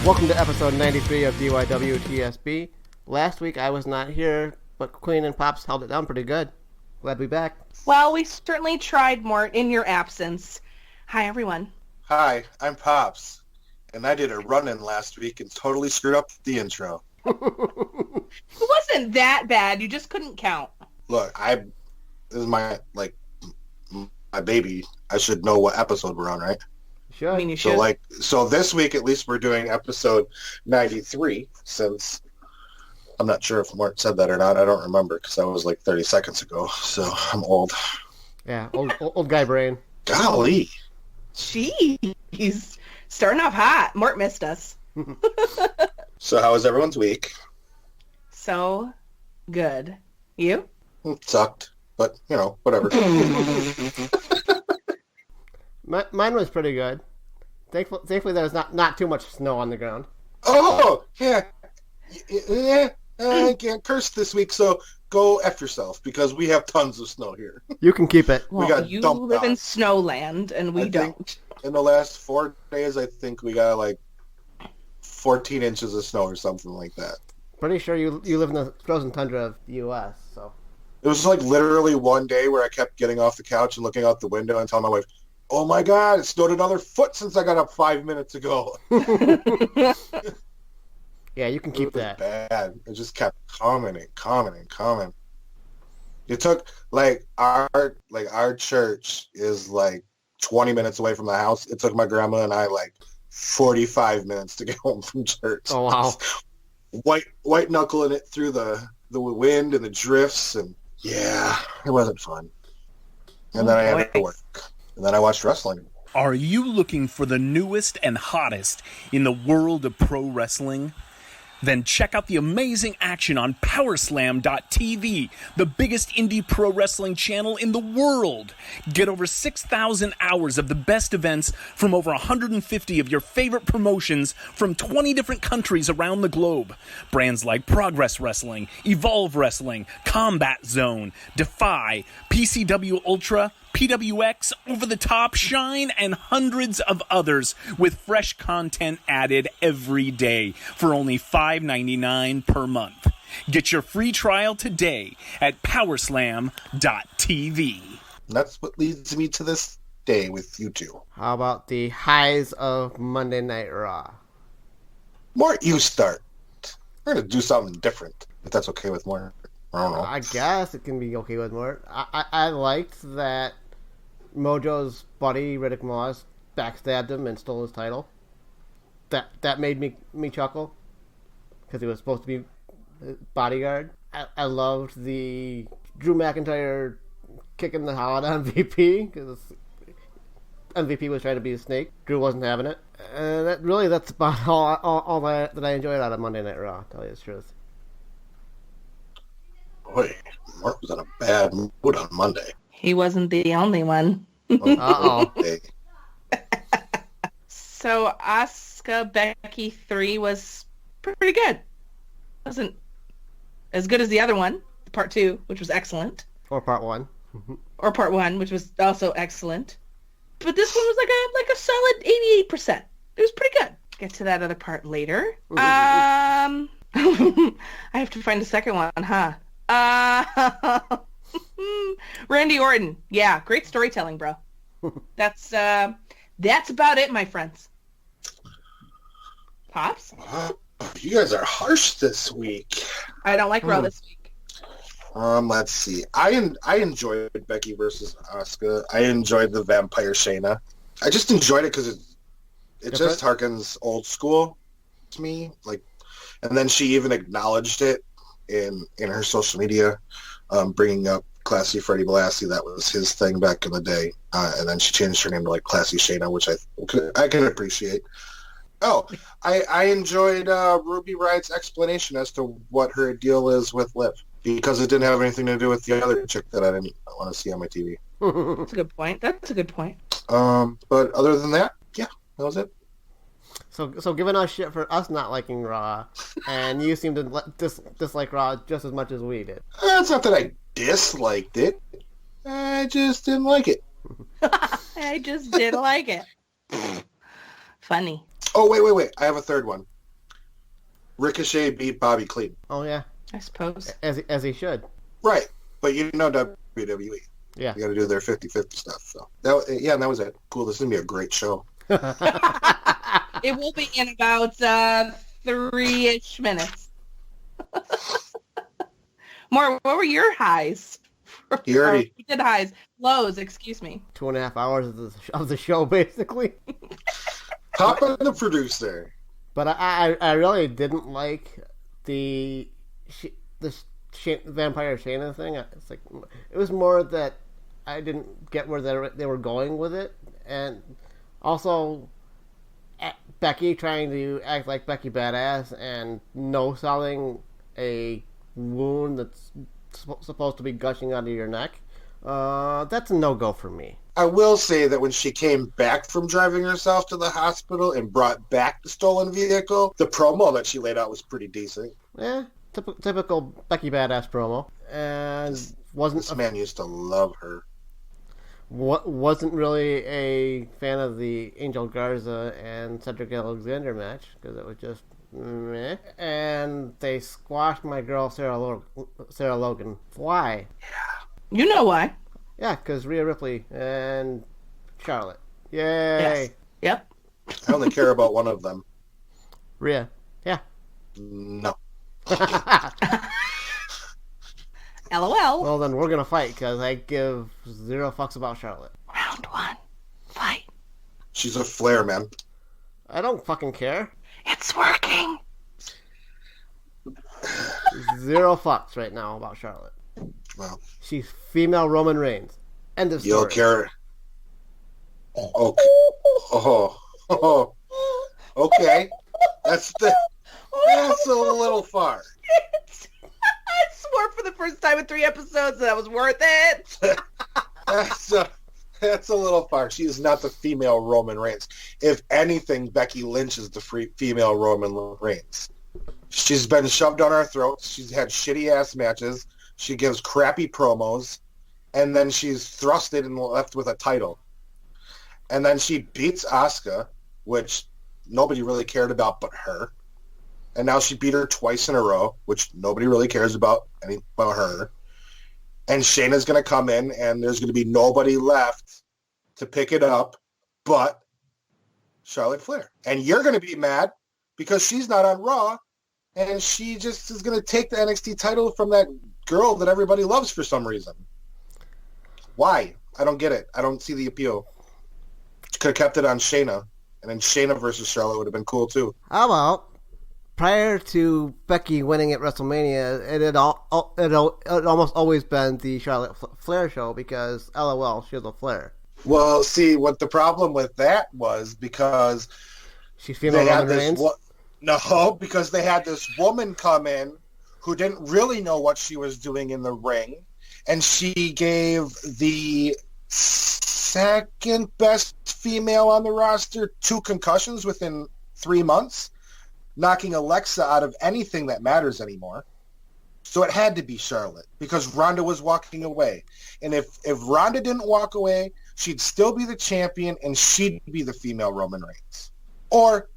Welcome to episode 93 of DYWTSB. Last week I was not here, but Queen and Pops held it down pretty good. Glad to be back. Well, we certainly tried, Mort, in your absence. Hi, everyone. Hi, I'm Pops, and I did a run-in last week and totally screwed up the intro. It wasn't that bad. You just couldn't count. Look, this is my baby. I should know what episode we're on, right? Sure. I mean, you should. So this week at least we're doing episode 93, since I'm not sure if Mort said that or not. I don't remember because that was like 30 seconds ago, so I'm old. Yeah, old guy brain. Golly. Jeez. Starting off hot. Mort missed us. So how was everyone's week? So good. You? It sucked, but, whatever. Mine was pretty good. Thankfully there was not too much snow on the ground. Oh, yeah. I can't curse this week, so go F yourself, because we have tons of snow here. You can keep it. Well, you live in Snowland, and we don't. In the last 4 days, I think we got like 14 inches of snow or something like that. Pretty sure you live in the frozen tundra of the U.S., so. It was like literally one day where I kept getting off the couch and looking out the window and telling my wife, oh my God, it snowed another foot since I got up 5 minutes ago. Yeah, you can keep that. Bad. It just kept coming. It took our church is like 20 minutes away from the house. It took my grandma and I like 45 minutes to get home from church. Oh wow. White knuckling it through the wind and the drifts, and yeah, it wasn't fun. And then I had to work. And then I watched wrestling. Are you looking for the newest and hottest in the world of pro wrestling? Then check out the amazing action on Powerslam.tv, the biggest indie pro wrestling channel in the world. Get over 6,000 hours of the best events from over 150 of your favorite promotions from 20 different countries around the globe. Brands like Progress Wrestling, Evolve Wrestling, Combat Zone, Defy, PCW Ultra, PWX, Over the Top, Shine, and hundreds of others with fresh content added every day for only $5.99 per month. Get your free trial today at Powerslam.tv. That's what leads me to this day with you two. How about the highs of Monday Night Raw? Mort, you start. We're going to do something different, if that's okay with Mort. I don't know. I guess it can be okay with Mort. I liked that Mojo's buddy, Riddick Moss, backstabbed him and stole his title. That made me chuckle, because he was supposed to be bodyguard. I loved the Drew McIntyre kicking the hell out of MVP, because MVP was trying to be a snake. Drew wasn't having it. And that's about all that I enjoyed out of Monday Night Raw, to tell you the truth. Boy, Mort was in a bad mood on Monday. He wasn't the only one. Uh-oh. So, Asuka Becky 3 was pretty good. Wasn't as good as the other one, part 2, which was excellent. Or part 1. Or part 1, which was also excellent. But this one was like a solid 88%. It was pretty good. Get to that other part later. I have to find a second one, huh? Randy Orton. Yeah, great storytelling, bro. That's about it, my friends. Pops? You guys are harsh this week. I don't like Raw this week. Let's see. I enjoyed Becky versus Asuka. I enjoyed the Vampire Shayna. I just enjoyed it because it just harkens old school to me. And then she even acknowledged it in her social media, bringing up Classy Freddie Blassie. That was his thing back in the day. And then she changed her name to Classy Shayna, which I can appreciate. Oh, I enjoyed Ruby Riot's explanation as to what her deal is with Liv, because it didn't have anything to do with the other chick that I didn't want to see on my TV. That's a good point. But other than that, yeah, that was it. So giving us shit for us not liking Raw, and you seem to dislike Raw just as much as we did. It's not that I disliked it. I just didn't like it. I just didn't like it. Funny. Oh, wait. I have a third one. Ricochet beat Bobby Clean. Oh yeah, I suppose. as he should. Right. But you know WWE. Yeah. You got to do their 50-50 stuff. So that was it. Cool. This is going to be a great show. It will be in about 3-ish minutes. Mort, what were your highs? You already... You did highs. Lows, excuse me. 2.5 hours of the show, basically. Top of the producer. But I really didn't like the Vampire Shayna thing. It's like, it was more that I didn't get where they were going with it, and also Becky trying to act like Becky Badass and no-selling a wound that's supposed to be gushing out of your neck. That's a no-go for me. I will say that when she came back from driving herself to the hospital and brought back the stolen vehicle, the promo that she laid out was pretty decent. Yeah, typical Becky Badass promo. And this man used to love her. Wasn't really a fan of the Angel Garza and Cedric Alexander match because it was just meh. And they squashed my girl Sarah Logan. Why? Yeah. You know why? Yeah, because Rhea Ripley and Charlotte. Yay! Yes. Yep. I only care about one of them. Rhea. Yeah. No. LOL. Well, then we're gonna fight because I give 0 fucks about Charlotte. Round 1. Fight. She's a Flair, man. I don't fucking care. It's working. 0 fucks right now about Charlotte. Well, she's female Roman Reigns. End of story. You'll care. Okay. Oh. Okay. That's a little far. I swore for the first time in 3 episodes that was worth it. That's a little far. She is not the female Roman Reigns. If anything, Becky Lynch is the female Roman Reigns. She's been shoved down our throats. She's had shitty-ass matches. She gives crappy promos. And then she's thrusted and left with a title. And then she beats Asuka, which nobody really cared about but her. And now she beat her twice in a row, which nobody really cares about her. And Shayna's going to come in, and there's going to be nobody left to pick it up but Charlotte Flair. And you're going to be mad because she's not on Raw, and she just is going to take the NXT title from that girl that everybody loves for some reason. Why? I don't get it. I don't see the appeal. She could have kept it on Shayna, and then Shayna versus Charlotte would have been cool too. How about prior to Becky winning at WrestleMania, it had almost always been the Charlotte Flair show because, LOL, she was a Flair. Well, see, what the problem with that was because she's female Roman Reigns? No, because they had this woman come in who didn't really know what she was doing in the ring, and she gave the second best female on the roster 2 concussions within 3 months, knocking Alexa out of anything that matters anymore. So it had to be Charlotte because Ronda was walking away. And if Ronda didn't walk away, she'd still be the champion and she'd be the female Roman Reigns. Or,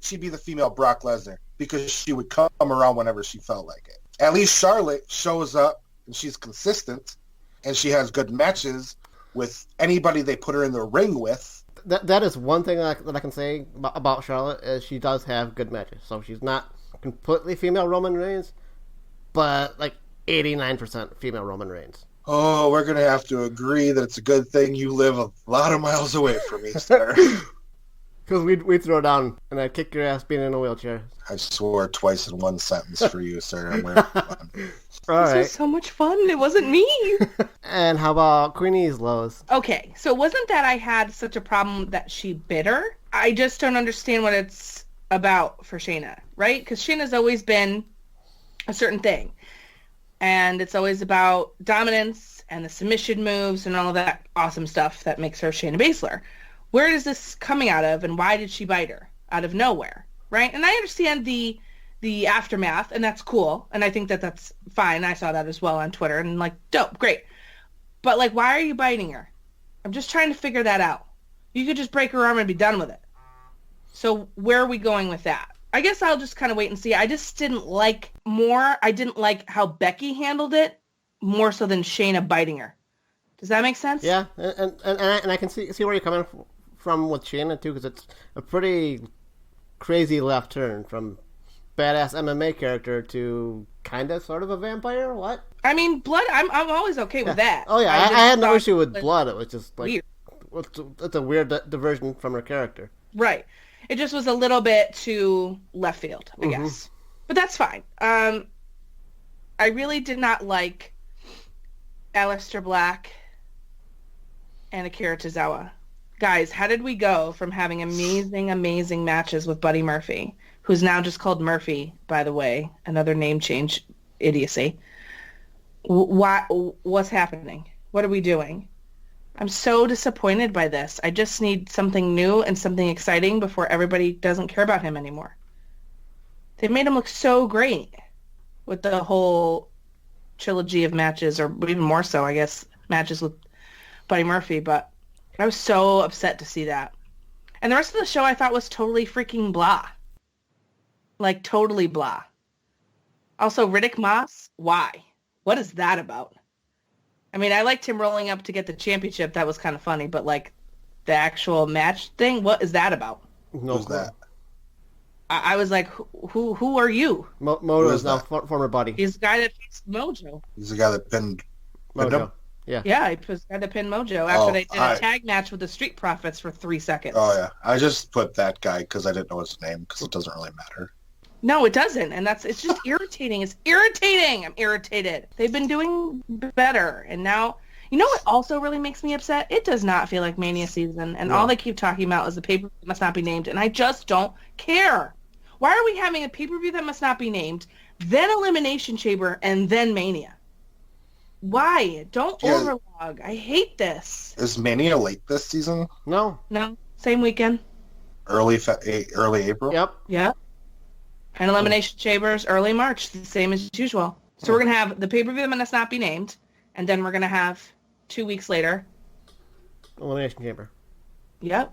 she'd be the female Brock Lesnar because she would come around whenever she felt like it. At least Charlotte shows up and she's consistent and she has good matches with anybody they put her in the ring with. That is one thing that I can say about Charlotte is she does have good matches. So she's not completely female Roman Reigns, but like 89% female Roman Reigns. Oh, we're going to have to agree that it's a good thing you live a lot of miles away from me, sir. Because we'd throw down and I'd kick your ass being in a wheelchair. I swore twice in one sentence for you, sir. I'm All right. This was so much fun. It wasn't me. And how about Queenie's lows? Okay, so it wasn't that I had such a problem that she bit her. I just don't understand what it's about for Shayna, right? Because Shayna's always been a certain thing. And it's always about dominance and the submission moves and all that awesome stuff that makes her Shayna Baszler. Where is this coming out of, and why did she bite her? Out of nowhere, right? And I understand the aftermath, and that's cool, and I think that that's fine. I saw that as well on Twitter, and like, dope, great. But like, why are you biting her? I'm just trying to figure that out. You could just break her arm and be done with it. So where are we going with that? I guess I'll just kind of wait and see. I didn't like how Becky handled it more so than Shayna biting her. Does that make sense? Yeah, and I can see where you're coming from with Shayna too, because it's a pretty crazy left turn from badass MMA character to kind of sort of a vampire. What? I mean, blood. I'm always okay with that. Oh yeah, I had no issue with it blood. It was just like weird. It's a weird diversion from her character. Right. It just was a little bit too left field, I guess. But that's fine. I really did not like Aleister Black and Akira Tozawa. Guys, how did we go from having amazing, amazing matches with Buddy Murphy, who's now just called Murphy, by the way, another name change idiocy. What's happening? What are we doing? I'm so disappointed by this. I just need something new and something exciting before everybody doesn't care about him anymore. They made him look so great with the whole trilogy of matches, or even more so, I guess, matches with Buddy Murphy, but I was so upset to see that. And the rest of the show I thought was totally freaking blah. Like, totally blah. Also, Riddick Moss, why? What is that about? I mean, I liked him rolling up to get the championship. That was kind of funny. But, like, the actual match thing, what is that about? Who's that? I was like, who are you? Mojo is now former buddy. He's the guy that faced Mojo. He's the guy that pinned him? Yeah. Yeah, he was the guy that pinned Mojo after they did a tag match with the Street Profits for 3 seconds. Oh, yeah. I just put that guy because I didn't know his name because it doesn't really matter. No, it doesn't. And it's just irritating. It's irritating. I'm irritated. They've been doing better. And now, you know what also really makes me upset? It does not feel like Mania season. And all they keep talking about is the pay-per-view that must not be named. And I just don't care. Why are we having a pay-per-view that must not be named, then Elimination Chamber, and then Mania? Why? Don't overlog. I hate this. Is Mania late this season? No. Same weekend. Early April? Yep. And Elimination Chambers early March, the same as usual. So we're going to have the pay-per-view that must not be named, and then we're going to have 2 weeks later. Elimination Chamber. Yep.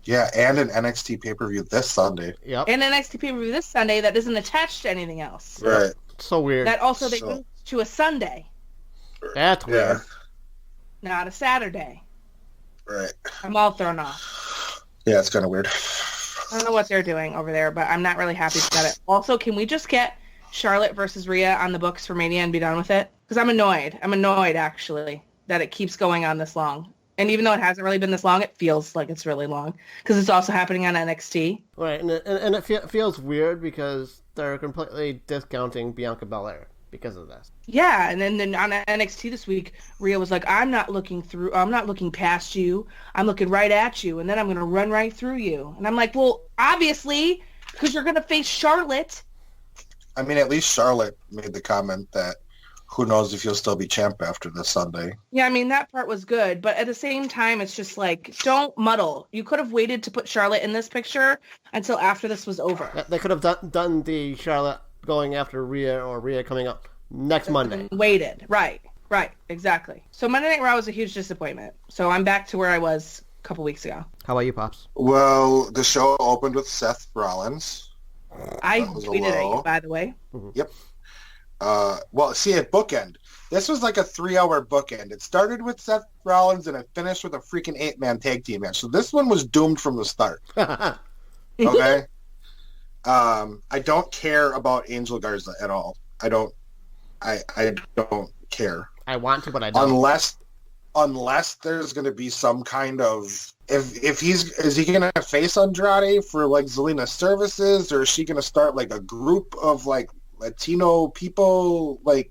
Yeah, and an NXT pay-per-view this Sunday. Yep. And an NXT pay-per-view this Sunday that isn't attached to anything else. Right. So weird. That also they moved to a Sunday. That's weird. Not a Saturday. Right. I'm all thrown off. Yeah, it's kind of weird. I don't know what they're doing over there, but I'm not really happy about it. Also, can we just get Charlotte versus Rhea on the books for Mania and be done with it? Because I'm annoyed. I'm annoyed, actually, that it keeps going on this long. And even though it hasn't really been this long, it feels like it's really long. Because it's also happening on NXT. Right, and it feels weird because they're completely discounting Bianca Belair because of this. Yeah, and then on NXT this week, Rhea was like, I'm not looking past you. I'm looking right at you, and then I'm going to run right through you. And I'm like, well, obviously, because you're going to face Charlotte. I mean, at least Charlotte made the comment that who knows if you'll still be champ after this Sunday. Yeah, I mean, that part was good. But at the same time, it's just like, don't muddle. You could have waited to put Charlotte in this picture until after this was over. They could have done the Charlotte going after Rhea or Rhea coming up next Monday. Waited. Right, exactly. So Monday Night Raw was a huge disappointment. So I'm back to where I was a couple weeks ago. How about you, Pops? Well, the show opened with Seth Rollins. I tweeted at you, by the way. Mm-hmm. Yep. Well, see, at bookend. This was like a 3-hour bookend. It started with Seth Rollins and it finished with a freaking 8-man tag team match. So this one was doomed from the start. Okay? I don't care about Angel Garza at all. I don't care. I want to, but I don't. Unless there's going to be some kind of... Is he going to face Andrade for, like, Zelina Services, or is she going to start, like, a group of, like, Latino people, like,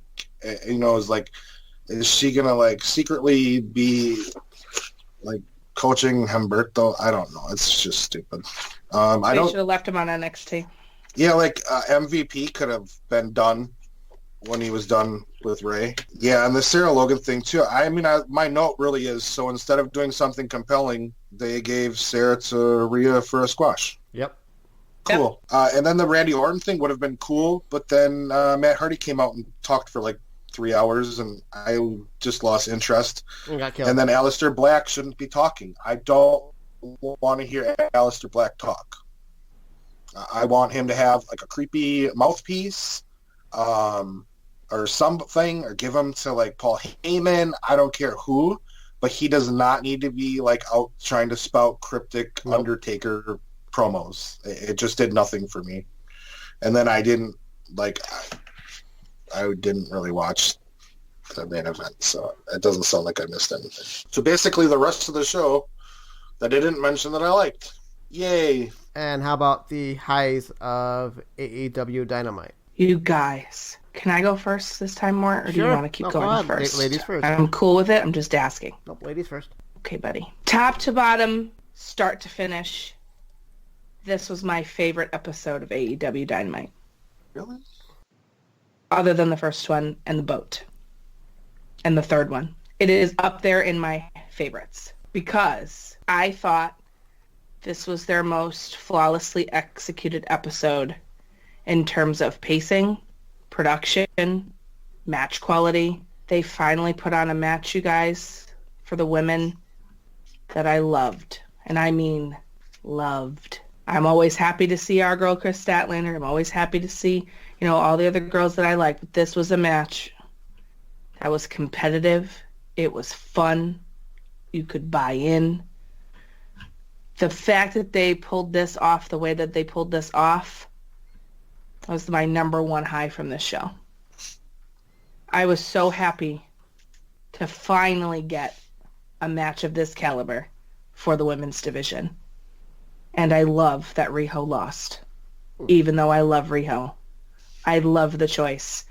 you know, is she going to, like, secretly be, like, coaching Humberto? I don't know. It's just stupid. They should have left him on NXT. Yeah, like, MVP could have been done when he was done with Ray. Yeah, and the Sarah Logan thing, too. I mean, my note really is, so instead of doing something compelling, they gave Sarah to Rhea for a squash. Yep. Cool. Yep. And then the Randy Orton thing would have been cool, but then Matt Hardy came out and talked for like 3 hours, and I just lost interest. And got killed. And then Aleister Black shouldn't be talking. I don't want to hear Aleister Black talk. I want him to have like a creepy mouthpiece, or something, or give him to like Paul Heyman. I don't care who, but he does not need to be like out trying to spout cryptic Undertaker promos. It just did nothing for me. And then I didn't really watch the main event, so it doesn't sound like I missed anything. So basically the rest of the show that I didn't mention that I liked. Yay. And how about the highs of AEW Dynamite? You guys, can I go first this time, Mort, or do you want to keep going first? Ladies first. I'm cool with it. I'm just asking. Nope, ladies first. Okay, buddy. Top to bottom, start to finish, this was my favorite episode of AEW Dynamite. Really? Other than the first one and the boat. And the third one. It is up there in my favorites because I thought this was their most flawlessly executed episode in terms of pacing, production, match quality. They finally put on a match, you guys, for the women that I loved. And I mean loved. I'm always happy to see our girl Chris Statlander. I'm always happy to see, all the other girls that I like. But this was a match that was competitive. It was fun. You could buy in. The fact that they pulled this off the way that they pulled this off was my number one high from this show. I was so happy to finally get a match of this caliber for the women's division. And I love that Riho lost. Even though I love Riho. I love the choice.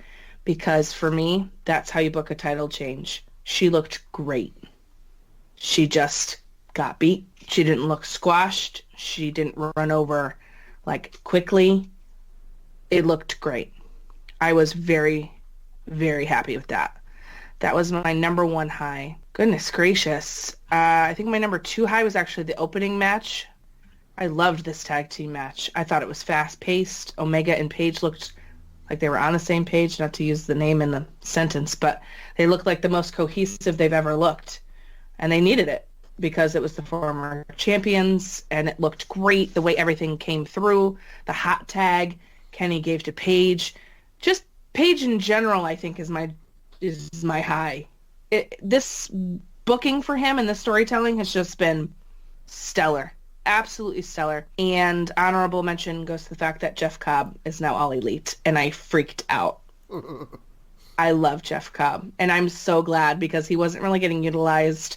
Because for me, that's how you book a title change. She looked great. She just got beat. She didn't look squashed. She didn't run over quickly. It looked great. I was very, very happy with that. That was my number one high. Goodness gracious. I think my number two high was actually the opening match. I loved this tag team match. I thought it was fast-paced. Omega and Paige looked like they were on the same page, not to use the name in the sentence, but they looked like the most cohesive they've ever looked. And they needed it because it was the former champions, and it looked great the way everything came through. The hot tag Kenny gave to Paige. Just Paige in general, I think, is my high. This booking for him and the storytelling has just been stellar. Absolutely stellar. And honorable mention goes to the fact that Jeff Cobb is now All Elite, and I freaked out. I love Jeff Cobb, and I'm so glad because he wasn't really getting utilized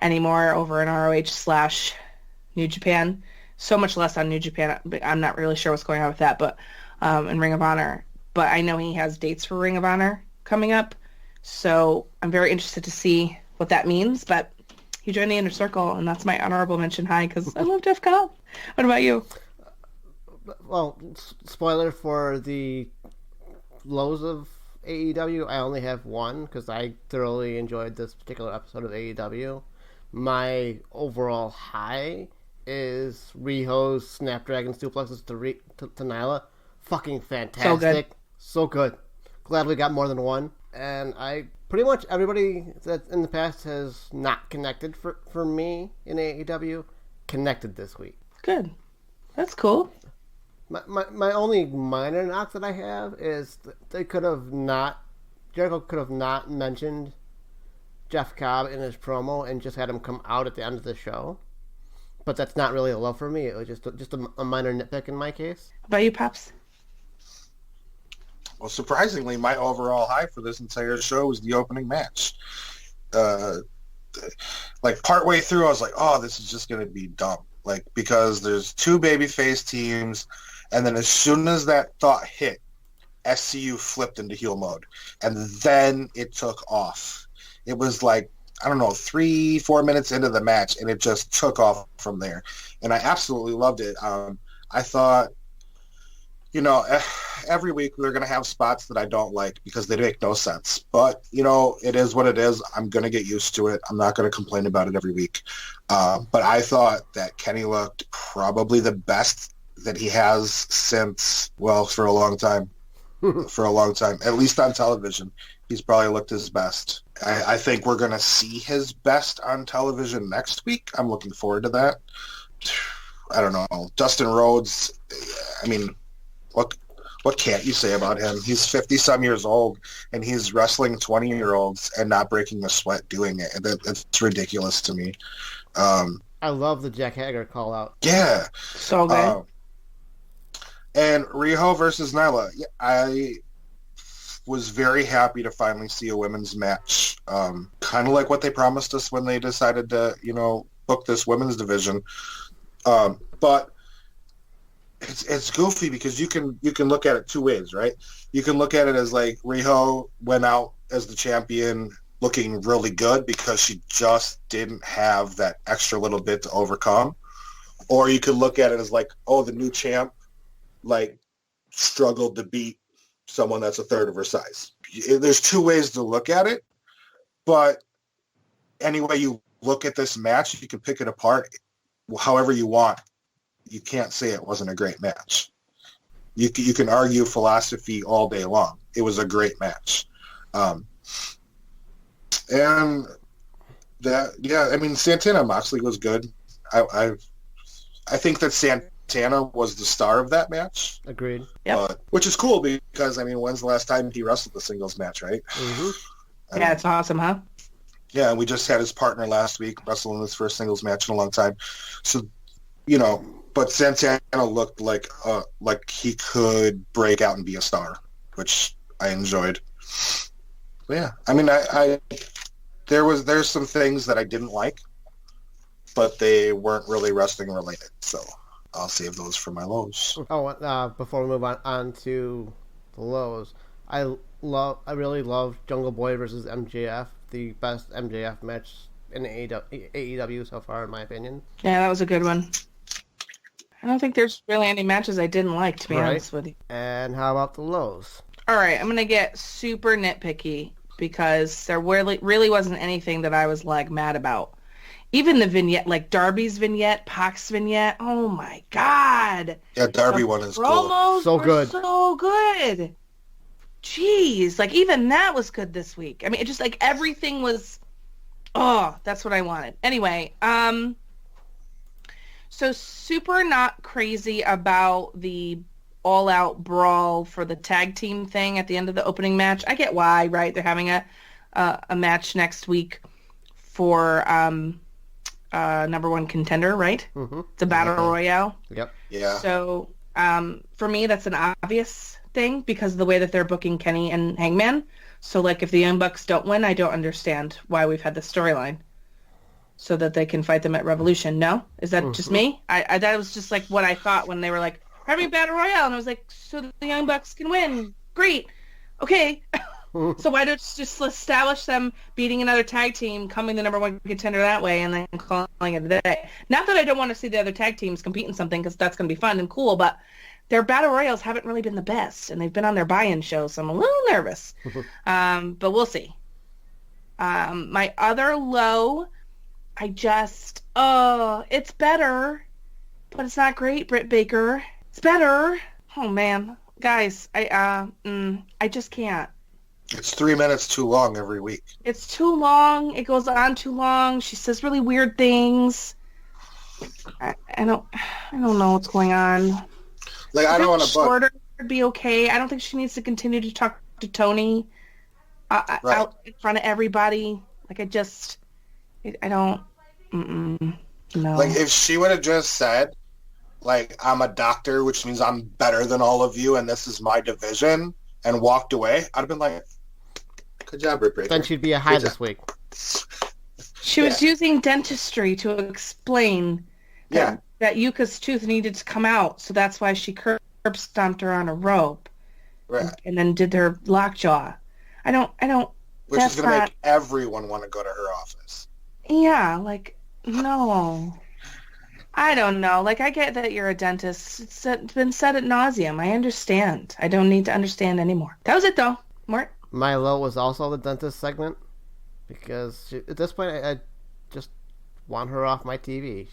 anymore over in ROH/New Japan. So much less on New Japan. I'm not really sure what's going on with that, but in Ring of Honor. But I know he has dates for Ring of Honor coming up, so I'm very interested to see what that means. But he joined the Inner Circle, and that's my honorable mention high because I love Jeff Cobb. What about you? Well, spoiler for the lows of AEW, I only have one because I thoroughly enjoyed this particular episode of AEW. My overall high is Riho's Snapdragon suplexes to Nyla. Fucking fantastic. So good. Glad we got more than one. And pretty much everybody that in the past has not connected for me in AEW connected this week. Good. That's cool. My only minor knock that I have is Jericho could have not mentioned Jeff Cobb in his promo and just had him come out at the end of the show. But that's not really a love for me. It was just a minor nitpick in my case. How about you, Pops? Well, surprisingly, my overall high for this entire show was the opening match. Partway through, I was like, oh, this is just going to be dumb. Because there's two babyface teams, and then as soon as that thought hit, SCU flipped into heel mode. And then it took off. It was 3-4 minutes into the match, and it just took off from there. And I absolutely loved it. I thought, every week they're going to have spots that I don't like because they make no sense. But, it is what it is. I'm going to get used to it. I'm not going to complain about it every week. But I thought that Kenny looked probably the best that he has since, for a long time. At least on television. He's probably looked his best. I think we're going to see his best on television next week. I'm looking forward to that. I don't know, Dustin Rhodes. I mean, what can't you say about him? He's 50-some years old, and he's wrestling 20-year-olds and not breaking a sweat doing it. That's ridiculous to me. I love the Jack Hager call out. Yeah. So good. And Riho versus Nyla. I was very happy to finally see a women's match. Kind of like what they promised us when they decided to, book this women's division. But it's goofy because you can look at it two ways, right? You can look at it as like Riho went out as the champion looking really good because she just didn't have that extra little bit to overcome. Or you could look at it as like, oh, the new champ like struggled to beat someone that's a third of her size. There's two ways to look at it, but any way you look at this match, you can pick it apart however you want. You can't say it wasn't a great match. You can argue philosophy all day long. It was a great match. And that, yeah, I mean, Santana Moxley was good. I think that Santana was the star of that match. Agreed. Yep. Which is cool because, I mean, when's the last time he wrestled a singles match, right? Mm-hmm. Yeah, it's awesome, huh? Yeah, we just had his partner last week wrestling his first singles match in a long time. So, but Santana looked like he could break out and be a star, which I enjoyed. But yeah, I mean, there's some things that I didn't like, but they weren't really wrestling related. So I'll save those for my lows. Oh, before we move on to the lows, I really love Jungle Boy versus MJF, the best MJF match in AEW so far, in my opinion. Yeah, that was a good one. I don't think there's really any matches I didn't like, to be honest with you. And how about the lows? All right, I'm going to get super nitpicky because there really wasn't anything that I was, mad about. Even the vignette, like Darby's vignette, Pac's vignette, oh my God. Yeah, Darby one is cool. Promos so good. So good. Jeez, even that was good this week. I mean, it just, everything was, that's what I wanted. Anyway, so super not crazy about the all-out brawl for the tag team thing at the end of the opening match. I get why, right? They're having a match next week for number one contender, right? Mm-hmm. It's a battle royale. Yep. Yeah. So for me, that's an obvious thing because of the way that they're booking Kenny and Hangman. So, if the Young Bucks don't win, I don't understand why we've had this storyline. So that they can fight them at Revolution. No? Is that just me? I that was just what I thought when they were like, having Battle Royale. And I was like, so the Young Bucks can win. Great. Okay. So why don't you just establish them beating another tag team, coming the number one contender that way, and then calling it a day? Not that I don't want to see the other tag teams compete in something, because that's going to be fun and cool, but their Battle Royals haven't really been the best, and they've been on their buy-in show, so I'm a little nervous. But we'll see. My other low, it's better, but it's not great, Britt Baker. It's better. Oh, man. Guys, I just can't. It's 3 minutes too long every week. It's too long. It goes on too long. She says really weird things. I don't know what's going on. I don't want to shorter would be okay. I don't think she needs to continue to talk to Tony out in front of everybody. I don't. No. If she would have just said, I'm a doctor, which means I'm better than all of you, and this is my division, and walked away, I'd have been like, good job, Britt Baker. Then she'd be a high this week. She was using dentistry to explain that Yuka's tooth needed to come out, so that's why she curb stomped her on a rope. Right. And then did her lockjaw. I don't. Which is going to make everyone want to go to her office. Yeah, no. I don't know. I get that you're a dentist. It's been said ad nauseum. I understand. I don't need to understand anymore. That was it, though. Mort? My low was also the dentist segment, because at this point, I just want her off my TV.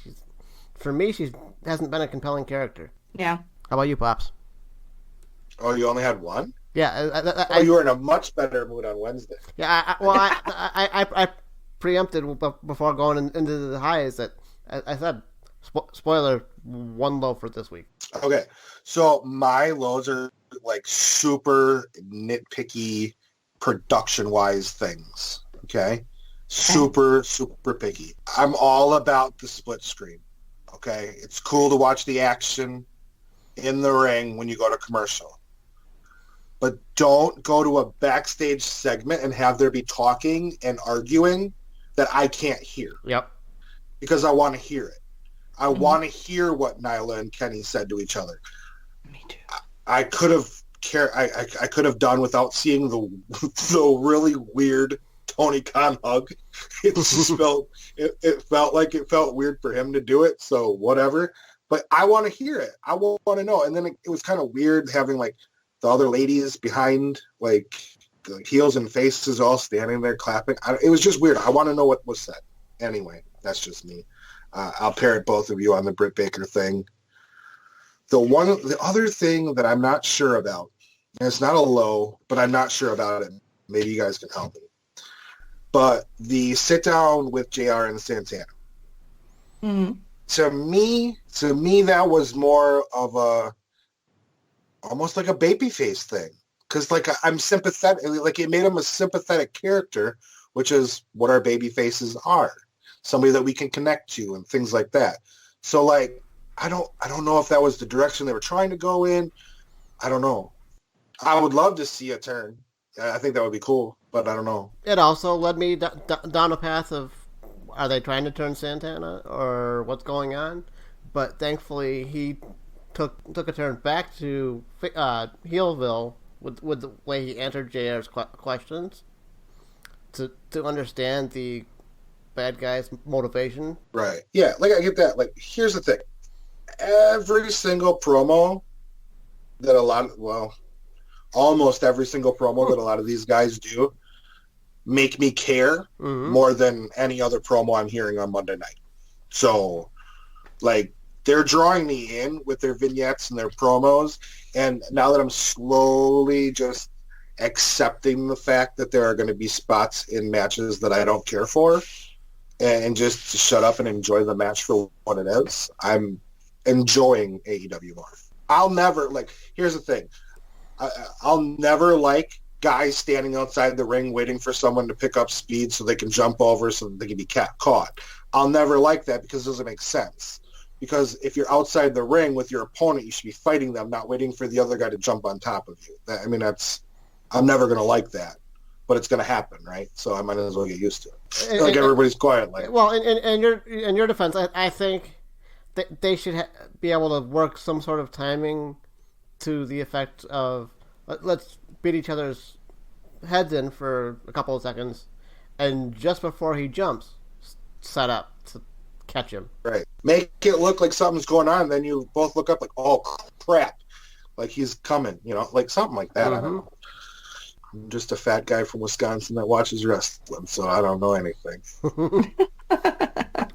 For me, she hasn't been a compelling character. Yeah. How about you, Pops? Oh, you only had one? Yeah. You were in a much better mood on Wednesday. Yeah, I preempted before going into the highs that I said Spoiler, one low for this week. Okay, so my lows are like super nitpicky production-wise things, okay? Super picky. I'm all about the split screen, okay? It's cool to watch the action in the ring when you go to commercial. But don't go to a backstage segment and have there be talking and arguing that I can't hear. Yep. Because I want to hear it. I want to hear what Nyla and Kenny said to each other. Me too. I could have done without seeing the really weird Tony Khan hug. It just felt like it felt weird for him to do it, so whatever. But I want to hear it. I want to know. And then it was kind of weird having like the other ladies behind, like the heels and faces all standing there clapping. It was just weird. I want to know what was said. Anyway, that's just me. I'll parrot both of you on the Britt Baker thing. The other thing that I'm not sure about, and it's not a low, but I'm not sure about it. Maybe you guys can help me. But the sit down with JR and Santana. Mm-hmm. To me, that was more of almost like a babyface thing. Because like I'm sympathetic, like it made him a sympathetic character, which is what our baby faces are. Somebody that we can connect to and things like that. So like, I don't know if that was the direction they were trying to go in. I don't know. I would love to see a turn. I think that would be cool, but I don't know. It also led me down a path of, are they trying to turn Santana or what's going on? But thankfully he took a turn back to Heelville with the way he answered JR's questions to understand the bad guy's motivation. Right. Yeah, like I get that. Like, here's the thing. Every single promo that almost every single promo that a lot of these guys do make me care more than any other promo I'm hearing on Monday night. So, like, they're drawing me in with their vignettes and their promos, and now that I'm slowly just accepting the fact that there are going to be spots in matches that I don't care for, and just to shut up and enjoy the match for what it is, I'm enjoying AEW more. I'll never, like, here's the thing. I'll never like guys standing outside the ring waiting for someone to pick up speed so they can jump over so that they can be caught. I'll never like that because it doesn't make sense. Because if you're outside the ring with your opponent, you should be fighting them, not waiting for the other guy to jump on top of you. I'm never going to like that. But it's going to happen, right? So I might as well get used to it. Like everybody's quiet. Like, well, in your defense, I think that they should be able to work some sort of timing to the effect of let's beat each other's heads in for a couple of seconds, and just before he jumps, set up to catch him. Right. Make it look like something's going on, then you both look up like, oh crap, like he's coming, like something like that. I don't know. I'm just a fat guy from Wisconsin that watches wrestling, so I don't know anything.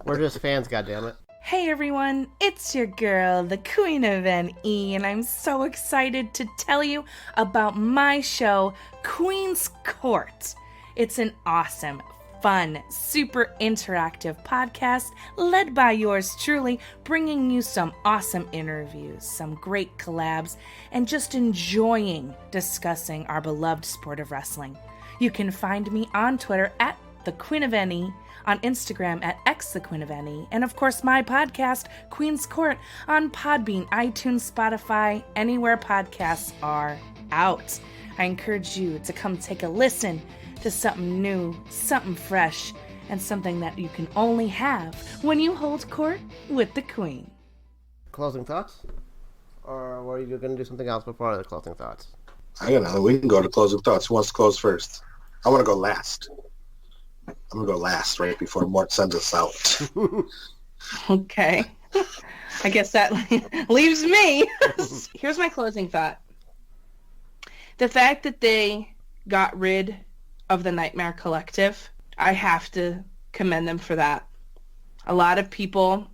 We're just fans, goddammit. Hey everyone, it's your girl, the Queen of NE, and I'm so excited to tell you about my show, Queen's Court. It's an awesome, fun, super interactive podcast led by yours truly, bringing you some awesome interviews, some great collabs, and just enjoying discussing our beloved sport of wrestling. You can find me on Twitter at the Queen of NE, on Instagram at xthequeenofne, and of course my podcast, Queen's Court, on Podbean, iTunes, Spotify, anywhere podcasts are out. I encourage you to come take a listen to something new, something fresh, and something that you can only have when you hold court with the Queen. Closing thoughts? Or were you going to do something else before the closing thoughts? I don't know. We can go to closing thoughts. Who wants to close first? I want to go last. I'm going to go last right before Mort sends us out. Okay. I guess that leaves me. Here's my closing thought. The fact that they got rid of the Nightmare Collective, I have to commend them for that. A lot of people,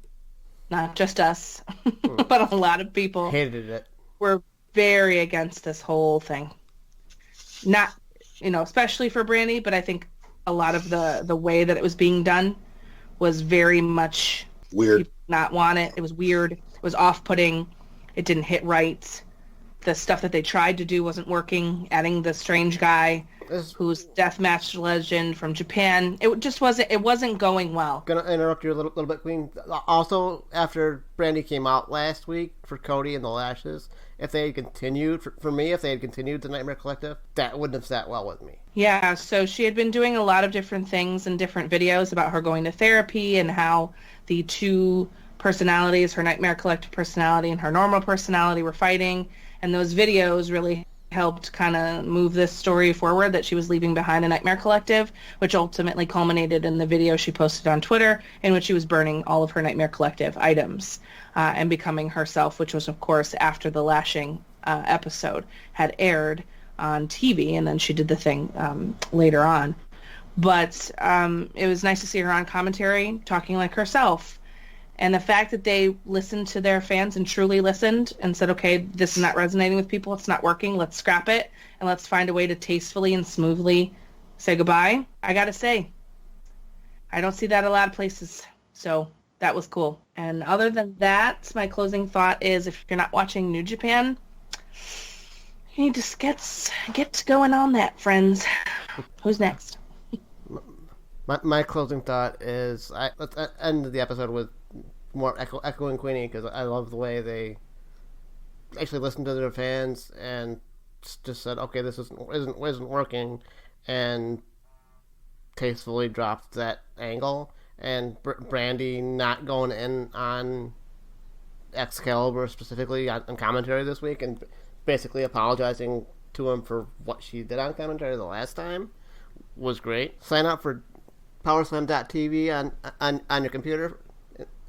not just us, but a lot of people hated it. Were very against this whole thing. Not, especially for Brandy, but I think a lot of the way that it was being done was very much weird. not want it. It was weird. It was off-putting. It didn't hit right. The stuff that they tried to do wasn't working. Adding the strange guy who's deathmatch legend from Japan. It just wasn't. It wasn't going well. Gonna interrupt you a little bit, Queen. Also, after Brandy came out last week for Cody and the Lashes, if they had continued, for me, if they had continued the Nightmare Collective, that wouldn't have sat well with me. Yeah, so she had been doing a lot of different things in different videos about her going to therapy and how the two personalities, her Nightmare Collective personality and her normal personality, were fighting. And those videos really helped kind of move this story forward, that she was leaving behind a Nightmare Collective, which ultimately culminated in the video she posted on Twitter, in which she was burning all of her Nightmare Collective items and becoming herself, which was, of course, after the lashing episode had aired on TV, and then she did the thing later on. But it was nice to see her on commentary talking like herself. And the fact that they listened to their fans and truly listened and said, okay, this is not resonating with people, it's not working, let's scrap it, and let's find a way to tastefully and smoothly say goodbye, I gotta say, I don't see that a lot of places. So that was cool. And other than that, my closing thought is, if you're not watching New Japan, you need to get going on that, friends. Who's next? My closing thought is, let's end the episode with more echoing Queenie, because I love the way they actually listened to their fans and just said, okay, this isn't working, and tastefully dropped that angle. And Brandy not going in on Excalibur specifically on commentary this week, and basically apologizing to him for what she did on commentary the last time, was great. Sign up for powerslam.tv on your computer.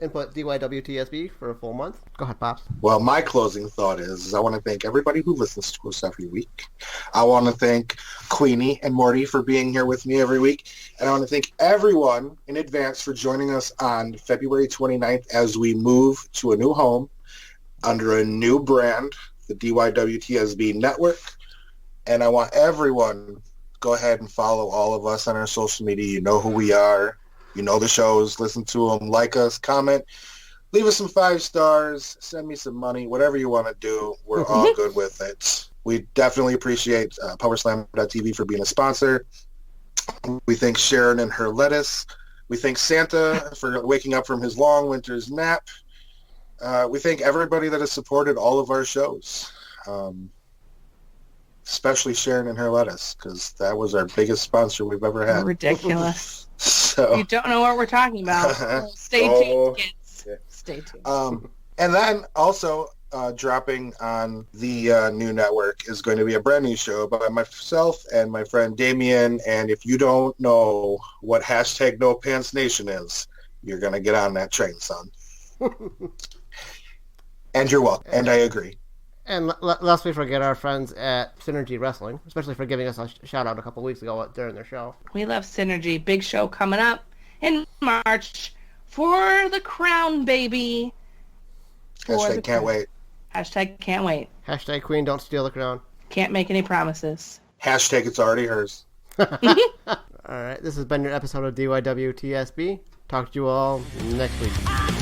Input DYWTSB for a full month. Go ahead, Pops. Well, my closing thought is I want to thank everybody who listens to us every week. I want to thank Queenie and Morty for being here with me every week. And I want to thank everyone in advance for joining us on February 29th as we move to a new home under a new brand, the DYWTSB network. And I want everyone, go ahead and follow all of us on our social media. You know who we are. You know the shows. Listen to them. Like us. Comment. Leave us some 5 stars. Send me some money. Whatever you want to do. We're all good with it. We definitely appreciate PowerSlam.tv for being a sponsor. We thank Sharon and her lettuce. We thank Santa for waking up from his long winter's nap. We thank everybody that has supported all of our shows. Especially Sharon and her lettuce, because that was our biggest sponsor we've ever had. Ridiculous. So you don't know what we're talking about. Stay tuned, kids. Yeah. Stay tuned. And then also dropping on the new network is going to be a brand new show by myself and my friend Damien. And if you don't know what hashtag No Pants Nation is, you're going to get on that train, son. And you're welcome. And I agree. And lest we forget our friends at Synergy Wrestling, especially for giving us a shout-out a couple weeks ago during their show. We love Synergy. Big show coming up in March for the crown, baby. Hashtag can't wait. Hashtag can't wait. Hashtag Queen, don't steal the crown. Can't make any promises. Hashtag it's already hers. All right, this has been your episode of DYWTSB. Talk to you all next week.